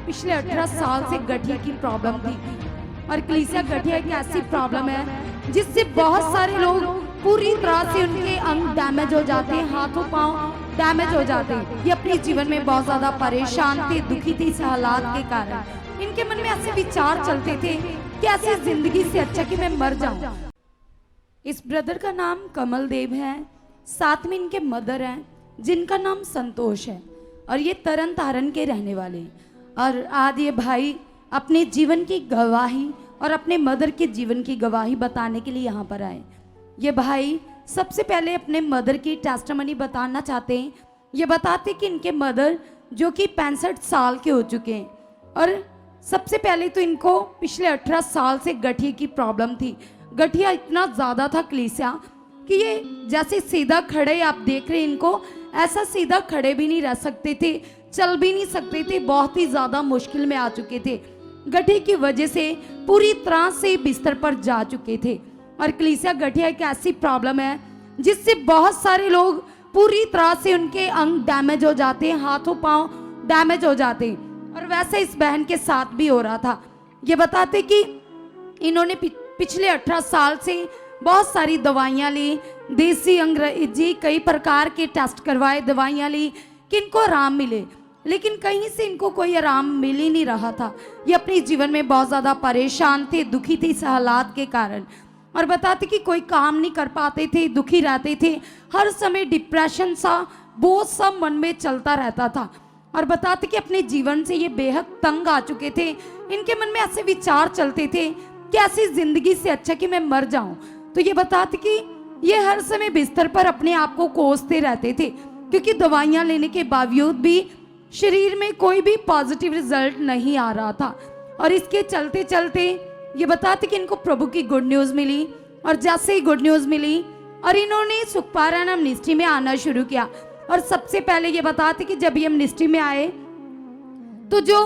पिछले 18 साल से गठिया की प्रॉब्लम थी। और कलीसिया गठिया एक ऐसी प्रॉब्लम है जिससे बहुत सारे लोग पूरी तरह से उनके अंग डैमेज हो जाते हैं, हाथों पांव डैमेज हो जाते हैं। ये अपने जीवन में बहुत ज्यादा परेशान थे, दुखी थे इस हालात के कारण। इनके मन में ऐसे विचार चलते थे कि ऐसी जिंदगी से अच्छा कि मैं मर जाऊं। इस ब्रदर का नाम कमल देव है, साथ में इनके मदर हैं जिनका नाम संतोष है, और ये तरन तारण के रहने वाले हैं। और आज ये भाई अपने जीवन की गवाही और अपने मदर के जीवन की गवाही बताने के लिए यहाँ पर आए। ये भाई सबसे पहले अपने मदर की टेस्टिमनी बताना चाहते हैं। ये बताते कि इनके मदर जो कि 65 साल के हो चुके हैं, और सबसे पहले तो इनको पिछले 18 साल से गठिया की प्रॉब्लम थी। गठिया इतना ज़्यादा था कलीसिया कि ये जैसे सीधा खड़े आप देख रहे हैं, इनको ऐसा सीधा खड़े भी नहीं रह सकते थे, चल भी नहीं सकते थे, बहुत ही ज़्यादा मुश्किल में आ चुके थे। गठिया की वजह से पूरी तरह से बिस्तर पर जा चुके थे। और कलीसिया गठिया एक ऐसी प्रॉब्लम है जिससे बहुत सारे लोग पूरी तरह से उनके अंग डैमेज हो जाते हैं, हाथों पांव डैमेज हो जाते हैं। और वैसे इस बहन के साथ भी हो रहा था। ये बताते कि इन्होंने पिछले 18 साल से बहुत सारी दवाइयाँ ली, देसी अंग्रेजी कई प्रकार के टेस्ट करवाए, दवाइयाँ ली कि इनको आराम मिले, लेकिन कहीं से इनको कोई आराम मिल ही नहीं रहा था। ये अपने जीवन में बहुत ज़्यादा परेशान थे, दुखी थे इस हालात के कारण। और बताते कि कोई काम नहीं कर पाते थे, दुखी रहते थे, हर समय डिप्रेशन सा बोझ सा मन में चलता रहता था। और बताते कि अपने जीवन से ये बेहद तंग आ चुके थे। इनके मन में ऐसे विचार चलते थे कि ऐसी जिंदगी से अच्छा कि मैं मर जाऊं। तो ये बताते कि ये हर समय बिस्तर पर अपने आप को कोसते रहते थे, क्योंकि दवाइयां लेने के बावजूद भी शरीर में कोई भी पॉजिटिव रिजल्ट नहीं आ रहा था। और इसके चलते चलते ये बताते कि इनको प्रभु की गुड न्यूज़ मिली, और जैसे ही गुड न्यूज़ मिली और इन्होंने सुखपारायण मिनिस्ट्री में आना शुरू किया। और सबसे पहले ये बताते कि जब ये मिनिस्ट्री में आए तो जो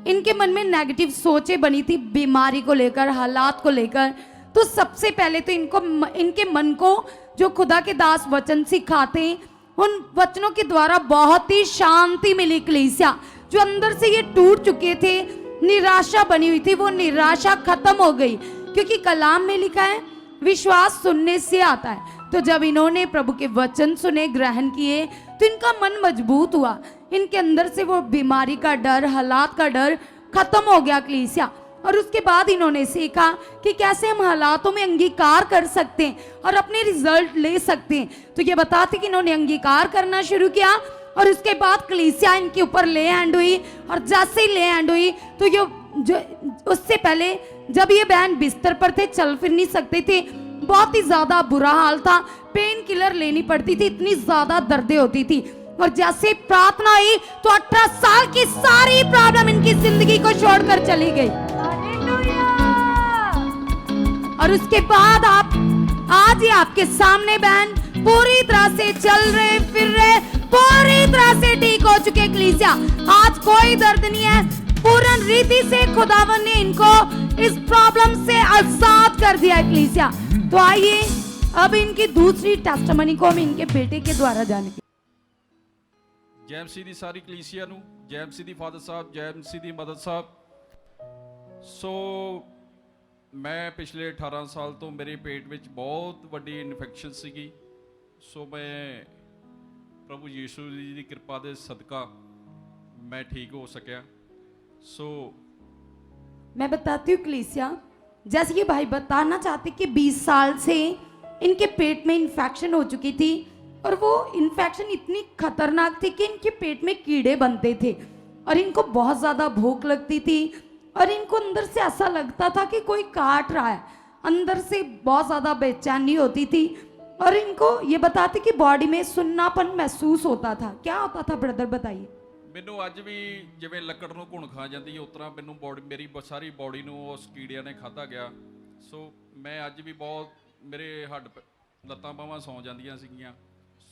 इनके मन में नेगेटिव सोचें बनी थी बीमारी को लेकर, हालात को लेकर, तो सबसे पहले तो इनके मन को जो खुदा के दास वचन सिखाते हैं, उन वचनों के द्वारा बहुत ही शांति मिली। कलीसिया जो अंदर से ये टूट चुके थे, निराशा बनी हुई थी, वो निराशा खत्म हो गई, क्योंकि कलाम में लिखा है विश्वास सुनने से आता है। तो जब इन्होंने प्रभु के वचन सुने, ग्रहण किए, तो इनका मन मजबूत हुआ। इनके अंदर से वो बीमारी का डर, हालात का डर खत्म हो गया कलीसिया। और उसके बाद इन्होंने सीखा कि कैसे हम हालातों में अंगीकार कर सकते हैं और अपने रिजल्ट ले सकते हैं। तो ये बताते कि इन्होंने अंगीकार करना शुरू किया, और उसके बाद कलीसिया इनके ऊपर ले हैंड हुई। और जैसे ही ले हैंड हुई तो जो उससे पहले जब ये बहन बिस्तर पर थे, चल फिर नहीं सकते थे, बहुत ही ज्यादा बुरा हाल था, पेन किलर लेनी पड़ती थी, इतनी ज्यादा दर्दें होती थी। और जैसे प्रार्थना हुई तो 18 साल की सारी प्रॉब्लम इनकी जिंदगी को छोड़कर चली गई। और उसके बाद आज ही आपके सामने बहन पूरी तरह से चल रहे, फिर रहे, पूरी तरह से ठीक हो चुके। कलीसिया आज कोई दर्द नहीं है, पूर्ण रीति से खुदावन ने इनको इस प्रॉब्लम से आजाद कर दिया है कलीसिया। तो आइए अब इनकी दूसरी टेस्टिमनी को हम इनके बेटे के द्वारा जानेंगे। जय मसीह दी सारी कलीसिया नू, जय मसीह दी फादर साहब, जय मसीह दी मदर साहब। सो मैं पिछले 18 साल तो मेरे पेट में बहुत वड्डी इन्फेक्शन सीगी। सो मैं प्रभु यीशु जी की कृपा दे सदका मैं ठीक हो सकिया। सो मैं बताती हूँ कलीसिया, जैसे कि भाई बताना चाहते कि 20 साल से इनके पेट में इन्फेक्शन हो चुकी थी, और वो इन्फेक्शन इतनी खतरनाक थी कि इनके पेट में कीड़े बनते थे, और इनको बहुत ज़्यादा भूख लगती थी, और इनको अंदर से ऐसा लगता था कि कोई काट रहा है, अंदर से बहुत ज़्यादा बेचैनी होती थी। और इनको ये बताते कि बॉडी में सुन्नापन महसूस होता था। क्या होता था ब्रदर बताइए। ਮੈਨੂੰ ਅੱਜ ਵੀ ਜਿਵੇਂ ਲੱਕੜ ਨੂੰ ਘੁਣ ਖਾ ਜਾਂਦੀ ਹੈ, ਉਸ ਤਰ੍ਹਾਂ ਮੈਨੂੰ ਮੇਰੀ ਸਾਰੀ ਬੋਡੀ ਨੂੰ ਉਸ ਕੀੜਿਆਂ ਨੇ ਖਾਧਾ ਗਿਆ। ਸੋ ਮੈਂ ਅੱਜ ਵੀ ਬਹੁਤ ਮੇਰੇ ਹੱਡ ਲੱਤਾਂ ਬਾਹਾਂ ਸੌਂ ਜਾਂਦੀਆਂ ਸੀਗੀਆਂ।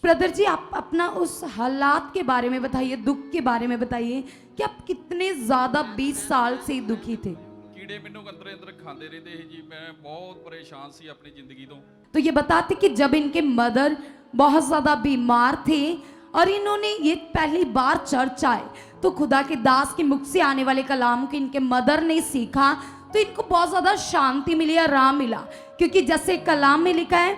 ब्रदर जी आप अपना उस हालात के बारे में बताइए, दुख के बारे में बताइए कि आप कितने ज्यादा 20 साल से दुखी थे। कीड़े ਮੈਨੂੰ ਅੰਦਰ ਅੰਦਰ ਖਾਂਦੇ ਰਹਿੰਦੇ ਸੀ ਜੀ, ਮੈਂ ਬਹੁਤ ਪਰੇਸ਼ਾਨ ਸੀ ਆਪਣੀ ਜ਼ਿੰਦਗੀ ਤੋਂ। तो ये बताते कि जब इनके मदर बहुत ज्यादा बीमार थे और इन्होंने ये पहली बार चर्च आए तो खुदा के दास के मुख से आने वाले कलाम को इनके मदर ने सीखा तो इनको बहुत ज़्यादा शांति मिली, आराम मिला। क्योंकि जैसे कलाम में लिखा है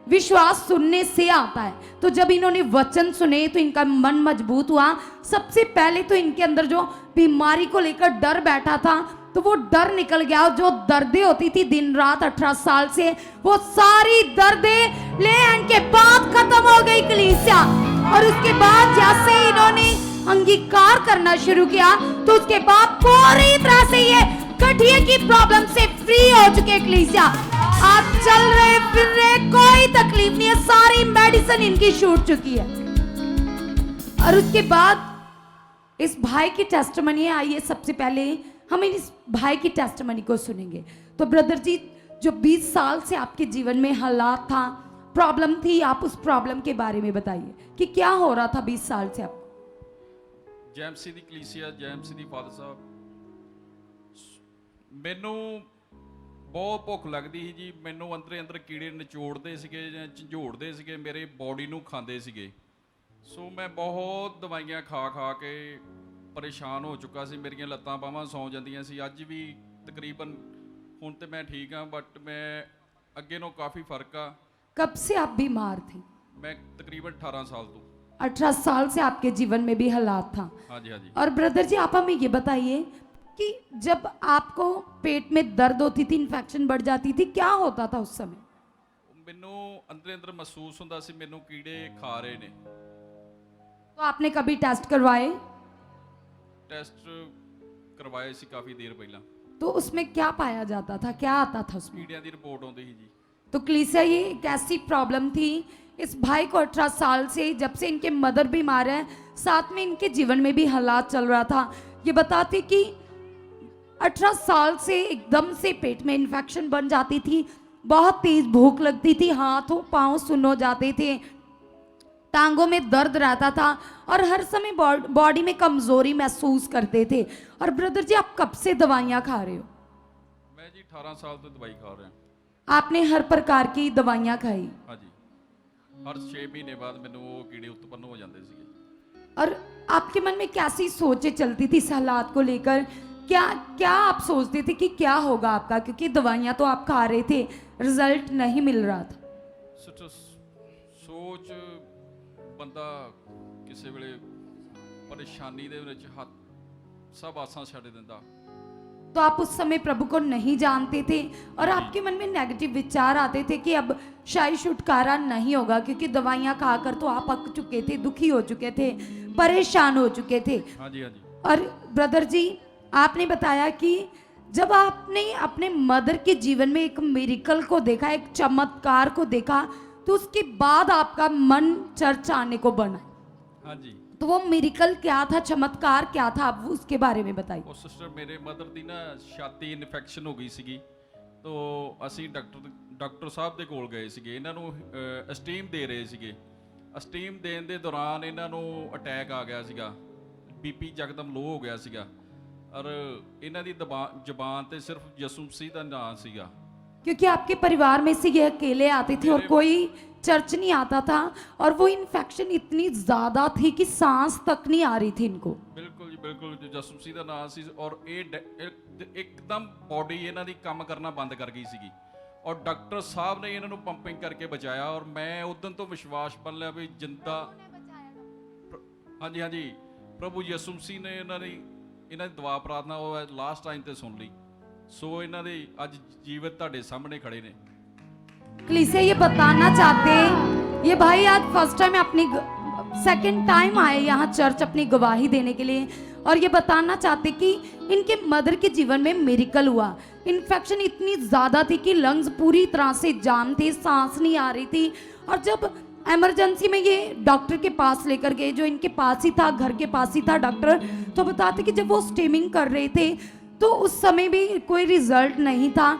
विश्वास सुनने से आता है, तो जब इन्होंने वचन सुने तो इनका मन मजबूत हुआ। सबसे पहले तो इनके अंदर जो बीमारी को लेकर डर बैठा था तो वो डर निकल गया। जो दर्दें होती थी दिन रात 18 साल से, वो सारी दर्दें लेने के बाद खत्म हो गई कलीसिया। और उसके बाद जैसे इन्होंने अंगीकार करना शुरू किया तो उसके बाद पूरी तरह से ये गठिया की प्रॉब्लम से फ्री हो चुके कलीसिया। आज चल रहे फिर रहे, कोई तकलीफ नहीं है, सारी मेडिसिन इनकी छूट चुकी है। और उसके बाद इस भाई की टेस्टिमनी है। आइए सबसे पहले हम इस भाई की टेस्टिमनी को सुनेंगे। तो ब्रदर जी, जो 20 साल से आपके जीवन में हालात था, प्रॉब्लम थी, आप उस प्रॉब्लम के बारे में बताइए कि क्या हो रहा था 20 साल से आपको। ਜੈਮਸੀ ਦੀ ਕਲੀਸਿਆ, ਜੈਮਸੀ ਦੀ ਫਾਦਰ ਸਾਹਿਬ, ਮੈਨੂੰ ਬਹੁਤ ਭੁੱਖ ਲੱਗਦੀ ਸੀ ਜੀ। ਮੈਨੂੰ ਅੰਦਰੇ ਅੰਦਰ ਕੀੜੇ ਨਿਚੋੜਦੇ ਸੀਗੇ ਜਾਂ ਝੰਜੋੜਦੇ ਸੀਗੇ, ਮੇਰੇ ਬੋਡੀ ਨੂੰ ਖਾਂਦੇ ਸੀਗੇ। ਸੋ ਮੈਂ ਬਹੁਤ ਦਵਾਈਆਂ ਖਾ ਖਾ ਕੇ ਪਰੇਸ਼ਾਨ ਹੋ ਚੁੱਕਾ ਸੀ। ਮੇਰੀਆਂ ਲੱਤਾਂ ਬਾਹਾਂ ਸੌਂ ਜਾਂਦੀਆਂ ਸੀ। ਅੱਜ ਵੀ ਤਕਰੀਬਨ ਹੁਣ ਤੇ ਮੈਂ ਠੀਕ ਹਾਂ, ਬਟ ਮੈਂ ਅੱਗੇ ਨਾਲੋਂ ਕਾਫੀ ਫਰਕ ਆ। कब से आप बीमार थे? ਮੈਂ ਤਕਰੀਬਨ 18 ਸਾਲ ਤੋਂ। 18 साल से आपके जीवन में भी हालात था। हाँ जी, हाँ जी। और ब्रदर जी, आप हमें ये बताइए कि जब आपको पेट में दर्द होती थी, इन्फेक्शन बढ़ जाती थी, क्या होता था उस समय? ਮੈਨੂੰ ਅੰਦਰੇ ਅੰਦਰ ਮਹਿਸੂਸ ਹੁੰਦਾ ਸੀ ਮੈਨੂੰ ਕੀੜੇ ਖਾ ਰਹੇ ਨੇ। तो आपने कभी टेस्ट करवाए? ਟੈਸਟ ਕਰਵਾਏ ਸੀ ਕਾਫੀ ਦੇਰ ਪਹਿਲਾਂ। तो उसमें क्या पाया जाता था, क्या आता था उसमें? ਕੀੜਿਆਂ ਦੀ ਰਿਪੋर्ट ਆਉਂਦੀ ਸੀ ਜੀ। तो कलीसिया, ये एक ऐसी प्रॉब्लम थी इस भाई को 18 साल से, जब से इनके मदर बीमार है, साथ में इनके जीवन में भी हालात चल रहा था। ये बताते कि 18 साल से एकदम से पेट में इन्फेक्शन बन जाती थी, बहुत तेज भूख लगती थी, हाथों पाँव सुन्न हो जाते थे, टांगों में दर्द रहता था और हर समय बॉडी में कमजोरी महसूस करते थे। और ब्रदर जी, आप कब से दवाइयाँ खा रहे हो? ਮੈਂ ਜੀ 18 ਸਾਲ ਤੋਂ ਦਵਾਈ ਖਾ ਰਿਹਾ। आपने हर प्रकार की दवाइयाँ खाई? हाँ जी। हर 6 ਮਹੀਨੇ ਬਾਅਦ ਮੈਨੂੰ ਉਹ ਕੀੜੇ उत्पन्न हो जाते ਸੀਗੇ। और आपके मन में कैसी सोचें चलती थी इस हालात को लेकर? क्या क्या आप सोचते थे कि क्या होगा आपका, क्योंकि दवाइयाँ तो आप खा रहे थे, रिजल्ट नहीं मिल रहा था। ਸੋਚ ਬੰਦਾ ਕਿਸੇ ਵੇਲੇ ਪਰੇਸ਼ਾਨੀ ਦੇ ਵਿੱਚ ਸਭ ਆਸਾਂ ਛੱਡ ਦਿੰਦਾ। तो आप उस समय प्रभु को नहीं जानते थे और आपके मन में नेगेटिव विचार आते थे कि अब शायद छुटकारा नहीं होगा, क्योंकि दवाइयाँ खाकर तो आप पक चुके थे, दुखी हो चुके थे, परेशान हो चुके थे। हाँ जी, हाँ जी। और ब्रदर जी, आपने बताया कि जब आपने अपने मदर के जीवन में एक मिरेकल को देखा, एक चमत्कार को देखा, तो उसके बाद आपका मन चर्च आने को बना। हाँ जी। तो वो मिरेकल क्या था, चमत्कार क्या था, आप उसके बारे में बताइए। ਉਹ ਸਿਸਟਰ, ਮੇਰੇ ਮਦਰ ਦੀ ਨਾ ਛਾਤੀ ਇਨਫੈਕਸ਼ਨ ਹੋ ਗਈ ਸੀਗੀ। ਤੋ ਅਸੀਂ ਡਾਕਟਰ ਸਾਹਿਬ ਦੇ ਕੋਲ ਗਏ ਸੀਗੇ। ਇਹਨਾਂ ਨੂੰ ਅਸਟੀਮ ਦੇ ਰਹੇ ਸੀਗੇ। ਅਸਟੀਮ ਦੇਣ ਦੇ ਦੌਰਾਨ ਇਹਨਾਂ ਨੂੰ ਅਟੈਕ ਆ ਗਿਆ ਸੀਗਾ, ਬੀਪੀ ਯਕਦਮ ਲੋ ਹੋ ਗਿਆ ਸੀਗਾ। ਔਰ ਇਹਨਾਂ ਦੀ ਜ਼ਬਾਨ ਤੇ ਸਿਰਫ ਯਿਸੂ ਮਸੀਹ ਦਾ ਨਾਮ ਸੀਗਾ। क्योंकि आपके परिवार में से ये अकेले आते थे और कोई चर्च नहीं आता था, और वो इन्फेक्शन इतनी ज़्यादा थी कि सांस तक नहीं आ रही थी इनको। ਬਿਲਕੁਲ ਜੀ, ਬਿਲਕੁਲ। ਯਿਸੂ ਮਸੀਹ ਦਾ ਨਾਮ ਸੀ ਔਰ ਇਹ ਇੱਕਦਮ ਬੋਡੀ ਇਹਨਾਂ ਦੀ ਕੰਮ ਕਰਨਾ ਬੰਦ ਕਰ ਗਈ ਸੀਗੀ। ਔਰ ਡਾਕਟਰ ਸਾਹਿਬ ਨੇ ਇਹਨਾਂ ਨੂੰ ਪੰਪਿੰਗ ਕਰਕੇ ਬਚਾਇਆ। ਔਰ ਮੈਂ ਉਦੋਂ ਤੋਂ ਵਿਸ਼ਵਾਸ ਬਣ ਲਿਆ ਵੀ ਜਿੰਦਾ, ਹਾਂਜੀ ਹਾਂਜੀ, ਪ੍ਰਭੂ ਯਿਸੂ ਮਸੀਹ ਨੇ ਇਹਨਾਂ ਦੀ ਦੁਆ ਪ੍ਰਾਰਥਨਾ ਉਹ ਲਾਸਟ ਟਾਈਮ ਤੇ ਸੁਣ ਲਈ। ਸੋ ਇਹਨਾਂ ਦੇ ਅੱਜ ਜੀਵਤ ਤੁਹਾਡੇ ਸਾਹਮਣੇ ਖੜੇ ਨੇ। कलीसिया, ये बताना चाहते हैं, ये भाई आज फर्स्ट टाइम अपनी सेकंड टाइम आए यहाँ चर्च अपनी गवाही देने के लिए, और ये बताना चाहते कि इनके मदर के जीवन में मिरेकल हुआ। इन्फेक्शन इतनी ज़्यादा थी कि लंग्स पूरी तरह से जाम थे, सांस नहीं आ रही थी। और जब एमरजेंसी में ये डॉक्टर के पास लेकर गए, जो इनके पास ही था, घर के पास ही था डॉक्टर, तो बताते कि जब वो स्टीमिंग कर रहे थे तो उस समय भी कोई रिजल्ट नहीं था।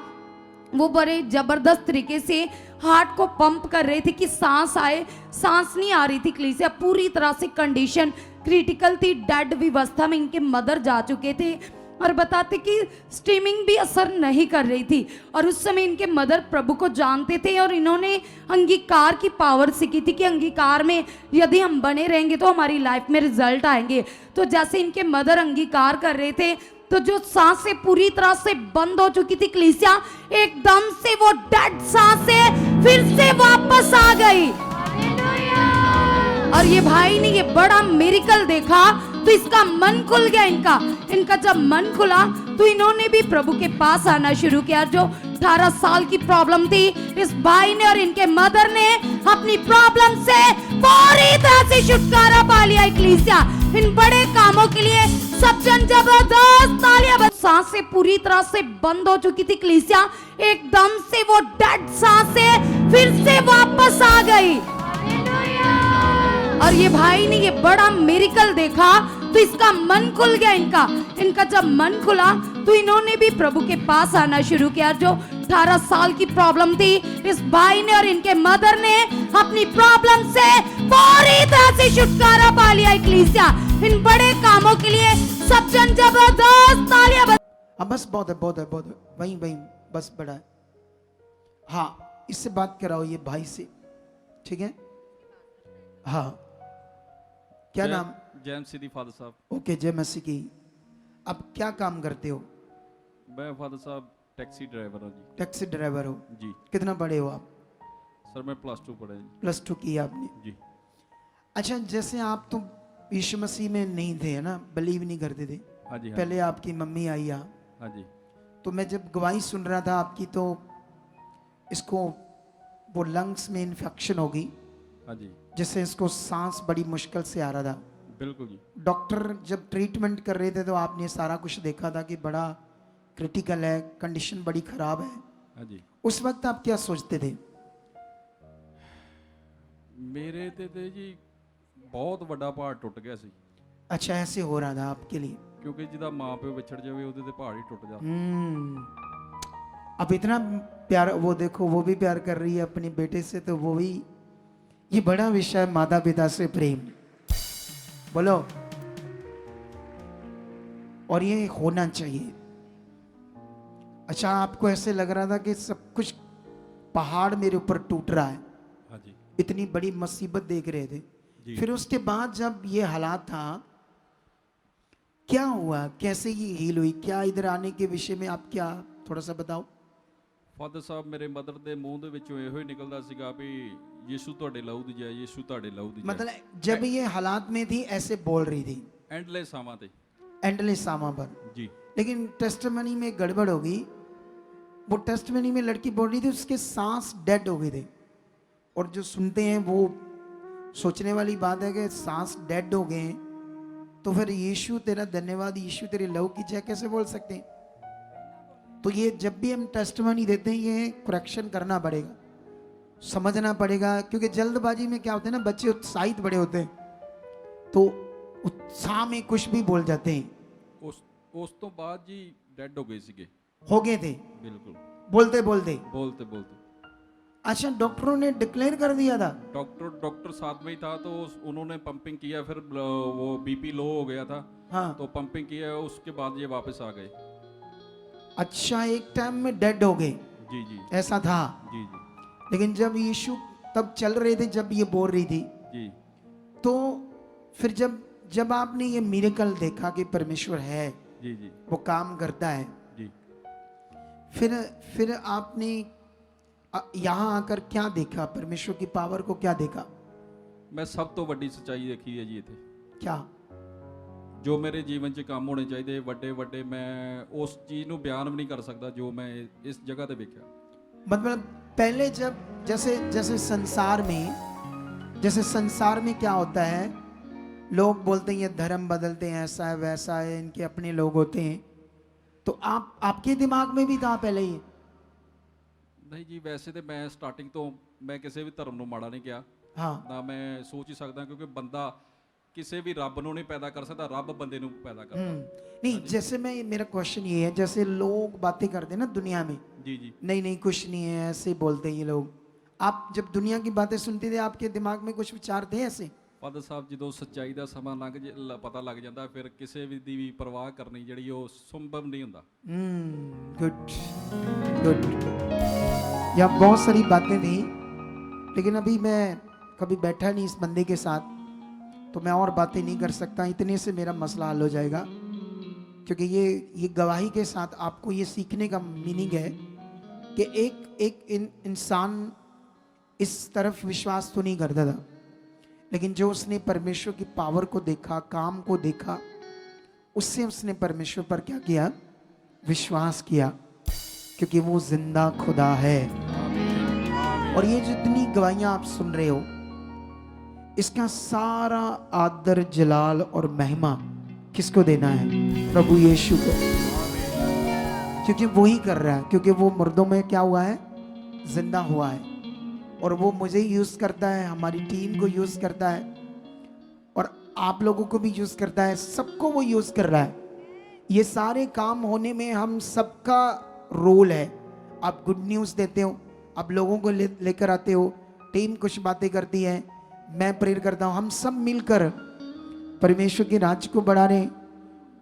वो बड़े ज़बरदस्त तरीके से हार्ट को पंप कर रहे थे कि सांस आए, सांस नहीं आ रही थी। कलीसिया, पूरी तरह से कंडीशन क्रिटिकल थी, डेड व्यवस्था में इनके मदर जा चुके थे। और बताते कि स्ट्रीमिंग भी असर नहीं कर रही थी। और उस समय इनके मदर प्रभु को जानते थे और इन्होंने अंगीकार की पावर सीखी थी कि अंगीकार में यदि हम बने रहेंगे तो हमारी लाइफ में रिजल्ट आएंगे। तो जैसे इनके मदर अंगीकार कर रहे थे तो जो सांसें पूरी तरह से बंद हो चुकी थी कलीसिया, एकदम से वो डेड सांसें फिर से वापस आ गई। और ये भाई ने ये बड़ा मिरेकल देखा तो इसका मन खुल गया। इनका जब मन खुला तो इन्होंने भी प्रभु के पास आना शुरू किया। जो 18 साल की प्रॉब्लम थी, इस भाई ने और इनके मदर ने अपनी प्रॉब्लम से पूरी तरह से छुटकारा पा लिया। कलीसिया, इन बड़े कामों के लिए सब जन जबरदस्त तालियां। सांसें पूरी तरह से बंद हो चुकी थी कलीसिया, एकदम से वो डेड सांसें फिर से वापस आ गई। और ये भाई ने ये बड़ा मिरेकल देखा तो इसका मन खुल गया। इनका जब मन खुला तो इन्होंने भी प्रभु के पास आना शुरू किया। जो 18 साल की प्रॉब्लम थी, इस भाई ने और इनके मदर ने अपनी प्रॉब्लम से पूरी तरह से छुटकारा पा लिया। कलीसिया, इन बड़े कामों के लिए सब जन जबरदस्त तालियां। हाँ बस बहुत है, बहुत है, बहुत है, वहीं वहीं बस बड़ा है। हाँ, इससे बात कराओ ये भाई से, ठीक है? हाँ, क्या नाम? जय मसीह दी फादर साहब। ओके, जय मसीह की। अब क्या काम करते हो? मैं फादर साहब टैक्सी ड्राइवर हूँ जी। टैक्सी ड्राइवर हो? जी कितना पढ़े हो आप? सर मैं +2 पढ़ा जी। +2 की आपने? जी। अच्छा, जैसे आप तो यीशु मसीह में नहीं थे, है ना? बिलीव नहीं करते थे। हाँ जी। पहले आपकी मम्मी आई यहाँ, हाँ जी। तो मैं जब गवाही सुन रहा था आपकी, तो इसको वो लंग्स में इन्फेक्शन होगी, हाँ जी। जिससे इसको सांस बड़ी मुश्किल से आ रहा था। बिल्कुल जी। डॉक्टर जब ट्रीटमेंट कर रहे थे तो आपने सारा कुछ देखा था कि बड़ा क्रिटिकल है, कंडीशन बड़ी खराब है। हाँ जी। उस वक्त आप क्या सोचते थे? मेरे ते जी बहुत बड़ा पहाड़ टुट गया सी। अच्छा, ऐसे हो रहा था आपके लिए? क्योंकि जिदा माँ प्यो विछड़ जावे ਉਹਦੇ ਤੇ पहाड़ ही टुट जाता। अब इतना प्यार, वो देखो वो भी प्यार कर रही है अपने बेटे से, तो वो भी, ये बड़ा विषय है, माता पिता से प्रेम। बोलो, और ये होना चाहिए। अच्छा, आपको ऐसे लग रहा था कि सब कुछ पहाड़ मेरे ऊपर टूट रहा है, हाँ जी। इतनी बड़ी मुसीबत देख रहे थे जी। फिर उसके बाद जब ये हालात था, क्या हुआ, कैसे ये हील हुई? क्या इधर आने के विषय में आप क्या थोड़ा सा बताओ। ਫਾਦਰ ਸਾਹਿਬ ਮੇਰੇ ਮਦਰ ਦੇ ਮੂੰਹ ਦੇ ਵਿੱਚੋਂ ਇਹੋ ਹੀ ਨਿਕਲਦਾ ਸੀਗਾ ਵੀ ਯੀਸ਼ੂ ਤੁਹਾਡੇ ਲਹੂ ਦੀ ਜਾਏ, ਯੀਸ਼ੂ ਤੁਹਾਡੇ ਲਹੂ ਦੀ ਜਾਏ। मतलब जब ये हालात में थी ऐसे बोल रही थी एंडलेस सामा ते एंडलेस सामा पर, जी। लेकिन टेस्टमनी में गड़बड़ होगी। वो टेस्टमनी में लड़की बोल रही थी उसके सांस डेड हो गए थे, और जो सुनते हैं वो सोचने वाली बात है कि सांस डेड हो गए हैं, तो फिर यीशु तेरा धन्यवाद, यीशु तेरे लहू की जय कैसे बोल सकते हैं? तो ये जब भी हम टेस्टमनी देते हैं, ये करेक्शन करना पड़ेगा, समझना पड़ेगा, क्योंकि जल्दबाजी में क्या होता है ना, बच्चे उत्साहित बड़े होते हैं, तो उत्साह में कुछ भी बोल जाते हैं। ਉਸ ਤੋਂ ਬਾਅਦ ਜੀ ਡੈਡ ਹੋ ਗਏ ਸੀਗੇ। हो गए थे बिल्कुल बोलते बोलते? बोलते बोलते। अच्छा, डॉक्टरों ने डिक्लेयर कर दिया था? डॉक्टर साथ में ही था, तो उन्होंने पंपिंग किया, फिर वो बीपी लो हो गया था। हाँ। तो पंपिंग किया, उसके बाद ये वापस आ गए। अच्छा, एक टाइम में डेड हो गए? जी जी। ऐसा था? जी जी। लेकिन जब यीशु तब चल रहे थे, जब ये बोल रही थी, जी। तो फिर जब आपने ये मिरेकल देखा कि परमेश्वर है, जी जी। वो काम करता है, जी। फिर आपने यहाँ आकर क्या देखा? परमेश्वर की पावर को क्या देखा? मैं सब तो ਵੱਡੀ ਸੱਚਾਈ ਦੇਖੀ ਹੈ ਜੀ ਇੱਥੇ। क्या? ਜੋ ਮੇਰੇ ਜੀਵਨ 'ਚ ਕੰਮ ਹੋਣੇ ਚਾਹੀਦੇ ਵੱਡੇ ਵੱਡੇ, ਮੈਂ ਉਸ ਚੀਜ਼ ਨੂੰ ਬਿਆਨ ਵੀ ਨਹੀਂ ਕਰ ਸਕਦਾ ਜੋ ਮੈਂ ਇਸ ਜਗ੍ਹਾ ਤੇ ਵੇਖਿਆ। मतलब पहले जब जैसे संसार में क्या होता है, लोग बोलते हैं ये धर्म बदलते हैं, ऐसा है वैसा है, इनके अपने लोग होते हैं, तो आपके दिमाग में भी था पहले ये? ਨਹੀਂ ਜੀ, ਵੈਸੇ ਤੇ ਮੈਂ ਸਟਾਰਟਿੰਗ ਤੋਂ ਮੈਂ ਕਿਸੇ ਵੀ ਧਰਮ ਨੂੰ ਮਾੜਾ ਨਹੀਂ ਕਿਹਾ। हाँ। ਨਾ ਮੈਂ ਸੋਚ ਹੀ ਸਕਦਾ, ਕਿਉਂਕਿ ਬੰਦਾ ਕਿਸੇ ਵੀ ਰੱਬ ਨੂੰ ਨਹੀਂ ਪੈਦਾ ਕਰ ਸਕਦਾ, ਰੱਬ ਬੰਦੇ ਨੂੰ ਪੈਦਾ ਕਰਦਾ। नहीं, जैसे मेरा क्वेश्चन ये है, जैसे लोग बातें करते हैं ना दुनिया में, जी जी। नहीं कुछ नहीं है, ऐसे बोलते हैं ये लोग। आप जब दुनिया की बातें सुनते थे, आपके दिमाग में कुछ विचार थे ऐसे? ਫਾਦਰ ਸਾਹਿਬ ਜਦੋਂ ਸੱਚਾਈ ਦਾ ਸਮਾਂ ਪਤਾ ਲੱਗ ਜਾਂਦਾ ਫਿਰ ਕਿਸੇ ਵੀ ਦੀ ਵੀ ਪਰਵਾਹ ਕਰਨੀ ਜਿਹੜੀ ਉਹ ਸੰਭਵ ਨਹੀਂ ਹੁੰਦਾ। Good good. यहाँ बहुत सारी बातें थी, लेकिन अभी मैं कभी बैठा नहीं इस बंदे के साथ, तो मैं और बातें नहीं कर सकता। इतने से मेरा मसला हल हो जाएगा, क्योंकि ये गवाही के साथ आपको ये सीखने का मीनिंग है कि एक इंसान इस तरफ विश्वास तो नहीं करता था, लेकिन जो उसने परमेश्वर की पावर को देखा, काम को देखा, उससे उसने परमेश्वर पर क्या किया? विश्वास किया, क्योंकि वो जिंदा खुदा है। और ये जितनी गवाहियां आप सुन रहे हो, इसका सारा आदर, जलाल और महिमा किसको देना है? प्रभु यीशु को, क्योंकि वो ही कर रहा है। क्योंकि वो मुर्दों में क्या हुआ है? जिंदा हुआ है। और वो मुझे यूज करता है, हमारी टीम को यूज करता है, और आप लोगों को भी यूज करता है। सबको वो यूज कर रहा है। ये सारे काम होने में हम सबका रोल है। आप गुड न्यूज़ देते हो, आप लोगों को लेकर आते हो, टीम कुछ बातें करती है, मैं प्रेयर करता हूँ, हम सब मिलकर परमेश्वर के राज्य को बढ़ा रहे हैं,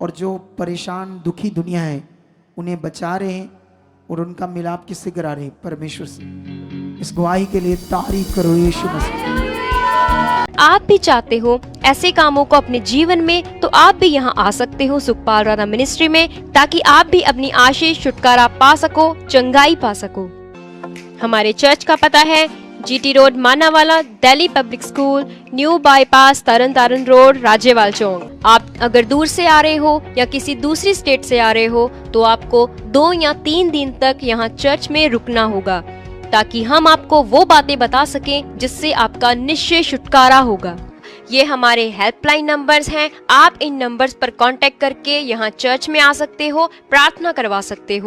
और जो परेशान दुखी दुनिया है उन्हें बचा रहे हैं, और उनका मिलाप किससे करा रहे हैं? परमेश्वर से। इस गवाही के लिए तारीफ करो यीशु मसीह। आप भी चाहते हो ऐसे कामों को अपने जीवन में, तो आप भी यहाँ आ सकते हो सुखपाल राणा मिनिस्ट्री में, ताकि आप भी अपनी आशीष, छुटकारा पा सको, चंगाई पा सको। हमारे चर्च का पता है GT road, Manawala, Delhi public school, new bypass, Tarn Taran road, Rajyawal Chowk. आप अगर दूर से आ रहे हो या किसी दूसरी स्टेट से आ रहे हो, तो आपको 2 या 3 दिन तक यहाँ चर्च में रुकना होगा, ताकि हम आपको वो बातें बता सकें जिससे आपका निश्चय छुटकारा होगा। ये हमारे हेल्पलाइन नंबर्स हैं। आप इन नंबर्स पर कांटेक्ट करके यहाँ चर्च में आ सकते हो, प्रार्थना करवा सकते हो।